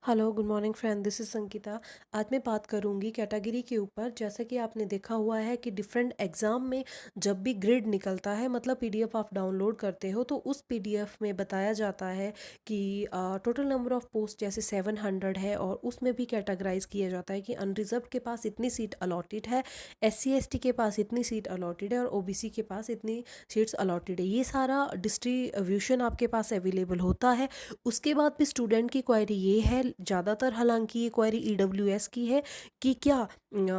Hello, good morning friend, this is Sangeeta. आज मैं बात करूंगी कैटेगरी के ऊपर। जैसा कि आपने देखा हुआ है कि डिफरेंट एग्ज़ाम में जब भी ग्रिड निकलता है, मतलब पीडीएफ आप डाउनलोड करते हो, तो उस पीडीएफ में बताया जाता है कि टोटल नंबर ऑफ पोस्ट जैसे 700 है, और उसमें भी कैटेगराइज किया जाता है कि अनरिजर्व्ड के पास इतनी सीट अलॉटेड है, एससी एसटी के पास इतनी सीट अलॉटेड है, और ओबीसी के पास इतनी सीट्स अलॉटेड है। ये सारा डिस्ट्रीब्यूशन आपके पास अवेलेबल होता है। उसके बाद भी स्टूडेंट की क्वेरी ये है, ज़्यादातर हालांकि ये क्वेरी ईडब्ल्यूएस की है, कि क्या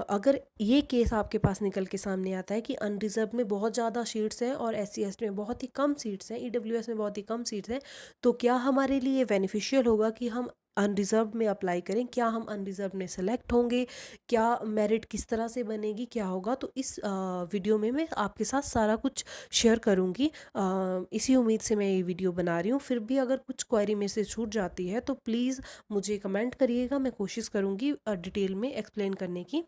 अगर ये केस आपके पास निकल के सामने आता है कि अनरिजर्व में बहुत ज़्यादा सीट्स हैं और एससी एसटी में बहुत ही कम सीट्स हैं, ईडब्ल्यूएस में बहुत ही कम सीट्स हैं, तो क्या हमारे लिए बेनिफिशियल होगा कि हम अनरिजर्व में अप्लाई करें? क्या हम अनरिजर्व में सेलेक्ट होंगे? क्या मेरिट किस तरह से बनेगी, क्या होगा? तो इस वीडियो में मैं आपके साथ सारा कुछ शेयर करूँगी। इसी उम्मीद से मैं ये वीडियो बना रही हूँ। फिर भी अगर कुछ क्वेरी में से छूट जाती है तो प्लीज़ मुझे कमेंट करिएगा, मैं कोशिश करूँगी डिटेल में एक्सप्लेन करने की।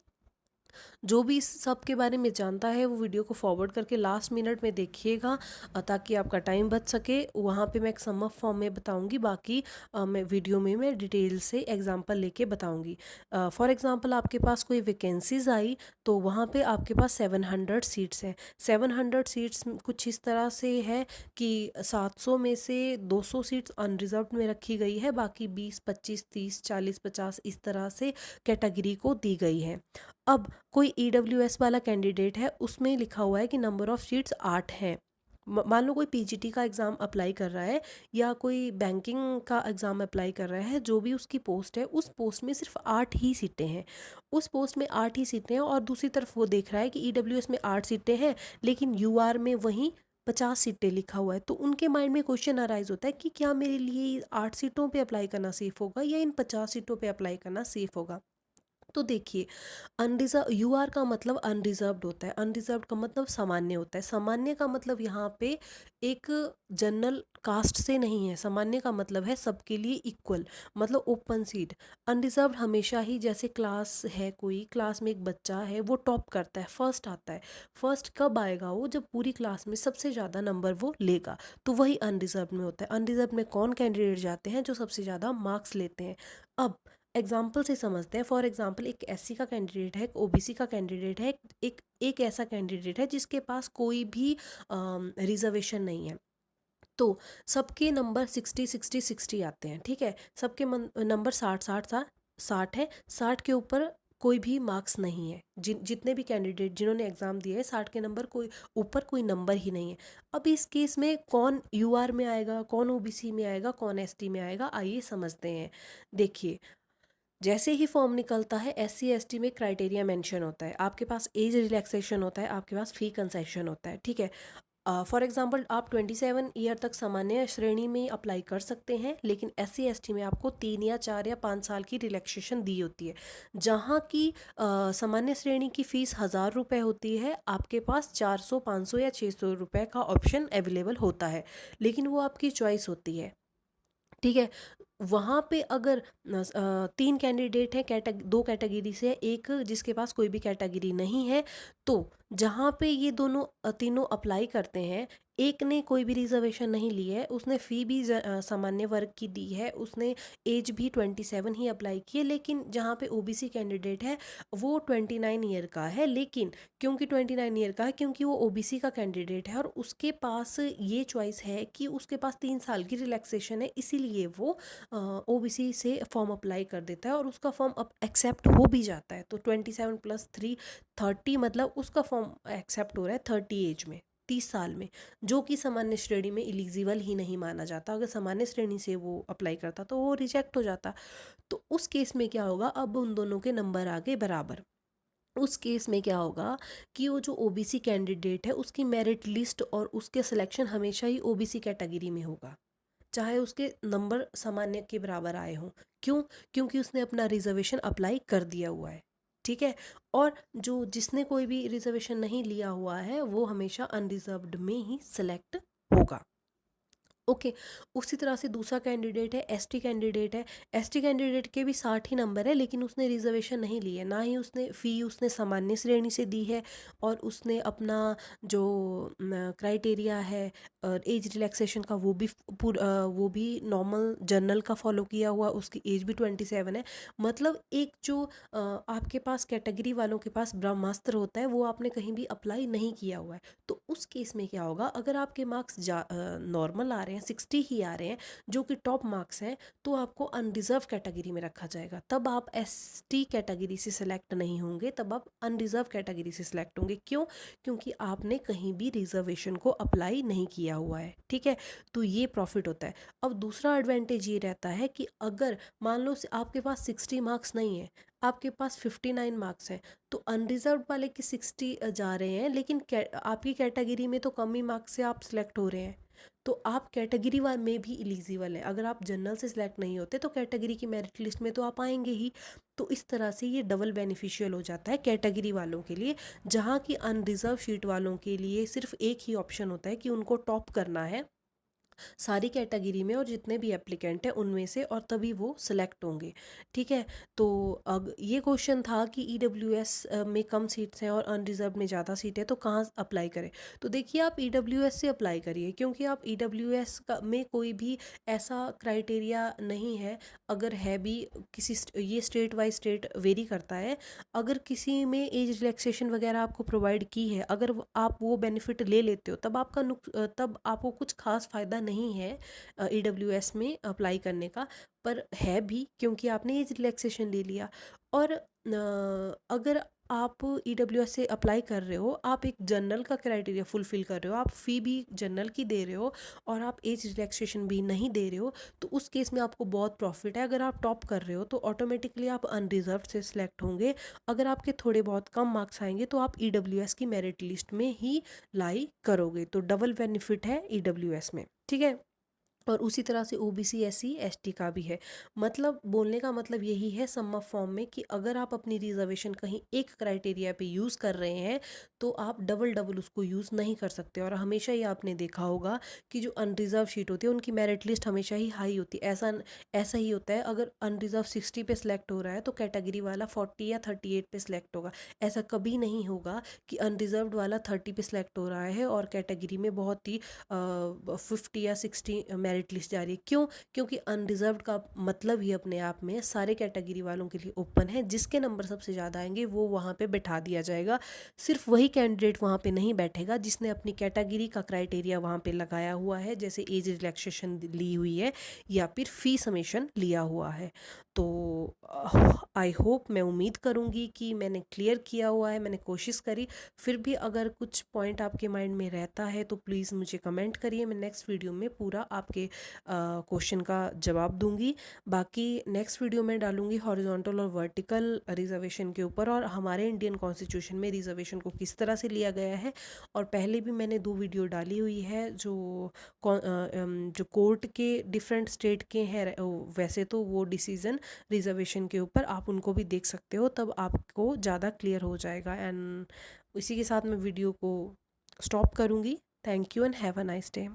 जो भी इस सब के बारे में जानता है वो वीडियो को फॉरवर्ड करके लास्ट मिनट में देखिएगा, ताकि आपका टाइम बच सके। वहाँ पे मैं एक सम अप फॉर्म में बताऊँगी, बाकी मैं वीडियो में मैं डिटेल से एग्जांपल लेके बताऊँगी। फॉर एग्जांपल आपके पास कोई वैकेंसीज आई, तो वहाँ पे आपके पास 700 सीट्स हैं। 700 सीट्स कुछ इस तरह से है कि 700 में से 200 सीट्स अनरिजर्व्ड में रखी गई है, बाकी 20 25 30 40 50 इस तरह से कैटेगरी को दी गई है। अब कोई ईडब्ल्यूएस वाला कैंडिडेट है, उसमें लिखा हुआ है कि नंबर ऑफ सीट्स 8 हैं। मान लो कोई पीजीटी का एग्ज़ाम अप्लाई कर रहा है या कोई बैंकिंग का एग्ज़ाम अप्लाई कर रहा है, जो भी उसकी पोस्ट है उस पोस्ट में सिर्फ 8 ही सीटें हैं। उस पोस्ट में 8 ही सीटें हैं, और दूसरी तरफ वो देख रहा है कि ईडब्ल्यूएस में 8 सीटें हैं, लेकिन यूआर में वहीं 50 सीटें लिखा हुआ है। तो उनके माइंड में क्वेश्चन अराइज होता है कि क्या मेरे लिए 8 सीटों पे अप्लाई करना सेफ होगा या इन 50 सीटों पे अप्लाई करना सेफ होगा? तो देखिए, अनरिजर्व यूआर का मतलब अनरिजर्व्ड होता है, अनरिजर्व्ड का मतलब सामान्य होता है। सामान्य का मतलब यहाँ पे एक जनरल कास्ट से नहीं है, सामान्य का मतलब है सबके लिए इक्वल, मतलब ओपन सीट। अनरिजर्व्ड हमेशा ही, जैसे क्लास है, कोई क्लास में एक बच्चा है वो टॉप करता है, फर्स्ट आता है। फर्स्ट कब आएगा? वो जब पूरी क्लास में सबसे ज़्यादा नंबर वो लेगा, तो वही अनरिजर्व में होता है। अनरिजर्व में कौन कैंडिडेट जाते हैं? जो सबसे ज़्यादा मार्क्स लेते हैं। अब एग्जाम्पल से समझते हैं। फॉर एग्जाम्पल, एक एससी का कैंडिडेट है, एक ओबीसी का कैंडिडेट है, एक ऐसा कैंडिडेट है जिसके पास कोई भी रिजर्वेशन नहीं है। तो सबके नंबर 60 60 60 आते हैं, ठीक है। सबके नंबर 60 60 60 है। 60 के ऊपर कोई भी मार्क्स नहीं है। जितने भी कैंडिडेट जिन्होंने एग्ज़ाम दिए हैं, 60 के नंबर कोई ऊपर कोई नंबर ही नहीं है। अब इस केस में कौन यूआर में आएगा, कौन ओबीसी में आएगा, कौन एसटी में आएगा, आइए समझते हैं। देखिए, जैसे ही फॉर्म निकलता है, एससी एसटी में क्राइटेरिया मेंशन होता है, आपके पास एज रिलैक्सेशन होता है, आपके पास फी कंसेशन होता है, ठीक है। फॉर एग्जांपल, आप 27 ईयर तक सामान्य श्रेणी में अप्लाई कर सकते हैं, लेकिन एससी एसटी में आपको 3 या 4 या 5 साल की रिलैक्सेशन दी होती है। जहाँ की सामान्य श्रेणी की फ़ीस 1000 रुपये होती है, आपके पास 400 500 या 600 रुपये का ऑप्शन अवेलेबल होता है, लेकिन वो आपकी चॉइस होती है, ठीक है। वहाँ पे अगर 3 कैंडिडेट हैं, दो कैटेगरी से, एक जिसके पास कोई भी कैटेगरी नहीं है, तो जहाँ पे ये दोनों तीनों अप्लाई करते हैं, एक ने कोई भी रिजर्वेशन नहीं ली है, उसने फ़ी भी सामान्य वर्ग की दी है, उसने एज भी 27 ही अप्लाई की है, लेकिन जहाँ पे ओबीसी कैंडिडेट है वो 29 ईयर का है। लेकिन क्योंकि 29 ईयर का है, क्योंकि वो ओबीसी का कैंडिडेट है और उसके पास ये चॉइस है कि उसके पास 3 साल की रिलैक्सेशन है, इसीलिए वो ओबीसी से फॉर्म अप्लाई कर देता है और उसका फॉर्म अब एक्सेप्ट हो भी जाता है। तो 27 + 3 30, मतलब उसका फॉर्म एक्सेप्ट हो रहा है 30 एज में, 30 साल में, जो कि सामान्य श्रेणी में एलिजिबल ही नहीं माना जाता। अगर सामान्य श्रेणी से वो अप्लाई करता तो वो रिजेक्ट हो जाता। तो उस केस में क्या होगा? अब उन दोनों के नंबर आ गए बराबर। उस केस में क्या होगा कि वो जो ओबीसी कैंडिडेट है, उसकी मेरिट लिस्ट और उसके सिलेक्शन हमेशा ही ओबीसी कैटेगरी में होगा, चाहे उसके नंबर सामान्य के बराबर आए हों। क्यों? क्योंकि उसने अपना रिजर्वेशन अप्लाई कर दिया हुआ है, ठीक है। और जो जिसने कोई भी रिजर्वेशन नहीं लिया हुआ है, वो हमेशा अनरिजर्व्ड में ही सिलेक्ट होगा। ओके। उसी तरह से दूसरा कैंडिडेट है, एसटी कैंडिडेट है। एसटी कैंडिडेट के भी 60 ही नंबर है, लेकिन उसने रिजर्वेशन नहीं ली है, ना ही उसने फ़ी उसने सामान्य श्रेणी से दी है, और उसने अपना जो क्राइटेरिया है एज रिलैक्सेशन का वो भी नॉर्मल जनरल का फॉलो किया हुआ, उसकी एज भी 27 है। मतलब एक जो आपके पास कैटेगरी वालों के पास ब्रह्मास्त्र होता है, वो आपने कहीं भी अप्लाई नहीं किया हुआ है। तो उस केस में क्या होगा, अगर आपके मार्क्स नॉर्मल आ रहे हैं, 60 ही आ रहे हैं, जो कि टॉप मार्क्स हैं, तो आपको अनरिजर्व कैटेगरी में रखा जाएगा। तब आप एसटी कैटेगरी से सिलेक्ट नहीं होंगे, तब आप अनरिजर्व कैटेगरी से सिलेक्ट होंगे। क्यों? क्योंकि आपने कहीं भी रिजर्वेशन को अप्लाई नहीं किया हुआ है, ठीक है। तो ये प्रॉफिट होता है। अब दूसरा एडवांटेज ये रहता है कि अगर मान लो आपके पास 60 मार्क्स नहीं है, आपके पास 59 मार्क्स हैं, तो अनरिजर्व वाले की 60 जा रहे हैं, लेकिन आपकी कैटेगरी में तो कम ही मार्क्स से आप सिलेक्ट हो रहे हैं, तो आप कैटेगरी वन में भी एलिजिबल है। अगर आप जनरल से सिलेक्ट नहीं होते तो कैटेगरी की मेरिट लिस्ट में तो आप आएंगे ही। तो इस तरह से ये डबल बेनिफिशियल हो जाता है कैटेगरी वालों के लिए, जहाँ की अनरिजर्व शीट वालों के लिए सिर्फ एक ही ऑप्शन होता है कि उनको टॉप करना है सारी कैटेगरी में और जितने भी एप्लीकेंट हैं उनमें से, और तभी वो सिलेक्ट होंगे, ठीक है। तो अब ये क्वेश्चन था कि ईडब्ल्यूएस में कम सीट्स हैं और अनरिजर्व में ज़्यादा सीट है, तो कहाँ अप्लाई करें। तो देखिए, आप ईडब्ल्यूएस से अप्लाई करिए, क्योंकि आप ईडब्ल्यूएस का में कोई भी ऐसा क्राइटेरिया नहीं है। अगर है भी ये स्टेट वाइज स्टेट वेरी करता है। अगर किसी में एज रिलैक्सेशन वगैरह आपको प्रोवाइड की है, अगर आप वो बेनिफिट ले लेते हो, तब आपको कुछ खास फ़ायदा नहीं है ईडब्ल्यूएस में अप्लाई करने का। पर है भी, क्योंकि आपने एज रिलैक्सेशन ले लिया। और अगर आप ईडब्ल्यूएस से अप्लाई कर रहे हो, आप एक जनरल का क्राइटेरिया फुलफिल कर रहे हो, आप फ़ी भी जनरल की दे रहे हो, और आप एज रिलैक्सेशन भी नहीं दे रहे हो, तो उस केस में आपको बहुत प्रॉफिट है। अगर आप टॉप कर रहे हो तो ऑटोमेटिकली आप अनरिजर्व से सिलेक्ट होंगे। अगर आपके थोड़े बहुत कम मार्क्स आएंगे तो आप ईडब्ल्यूएस की मेरिट लिस्ट में ही लाई करोगे। तो डबल बेनिफिट है ईडब्ल्यूएस में, ठीक है। और उसी तरह से ओबीसी एससी एसटी का भी है। मतलब बोलने का मतलब यही है सम ऑफ फॉर्म में, कि अगर आप अपनी रिजर्वेशन कहीं एक क्राइटेरिया पे यूज़ कर रहे हैं, तो आप डबल डबल उसको यूज़ नहीं कर सकते। और हमेशा ही आपने देखा होगा कि जो अनरिजर्व शीट होती है उनकी मेरिट लिस्ट हमेशा ही हाई होती है। ऐसा ही होता है, अगर अनरिजर्व 60 पे सिलेक्ट हो रहा है तो कैटेगरी वाला 40 या 38 पे सिलेक्ट होगा। ऐसा कभी नहीं होगा कि अनरिजर्व्ड वाला 30 पे सिलेक्ट हो रहा है और कैटेगरी में बहुत ही 50 या 60 मेरिट लिस्ट जा रही है। क्यों? क्योंकि अनरिजर्व्ड का मतलब ही अपने आप में सारे कैटेगरी वालों के लिए ओपन है। जिसके नंबर सबसे ज़्यादा आएंगे वो वहाँ पे बैठा दिया जाएगा। सिर्फ वही कैंडिडेट वहाँ पे नहीं बैठेगा जिसने अपनी कैटेगरी का क्राइटेरिया वहाँ पे लगाया हुआ है, जैसे एज रिलैक्सेशन ली हुई है या फिर फी समेशन लिया हुआ है। तो आई होप, मैं उम्मीद करूँगी कि मैंने क्लियर किया हुआ है, मैंने कोशिश करी। फिर भी अगर कुछ पॉइंट आपके माइंड में रहता है तो प्लीज़ मुझे कमेंट करिए, मैं नेक्स्ट वीडियो में पूरा आपके क्वेश्चन का जवाब दूंगी। बाकी नेक्स्ट वीडियो में डालूंगी हॉरिजॉन्टल और वर्टिकल रिजर्वेशन के ऊपर, और हमारे इंडियन कॉन्स्टिट्यूशन में रिजर्वेशन को किस तरह से लिया गया है। और पहले भी मैंने 2 वीडियो डाली हुई है जो कोर्ट के डिफरेंट स्टेट के हैं, वैसे तो वो डिसीज़न रिजर्वेशन के ऊपर आप उनको भी देख सकते हो, तब आपको ज़्यादा क्लियर हो जाएगा। एंड इसी के साथ मैं वीडियो को स्टॉप करूँगी। Thank you and have a nice day.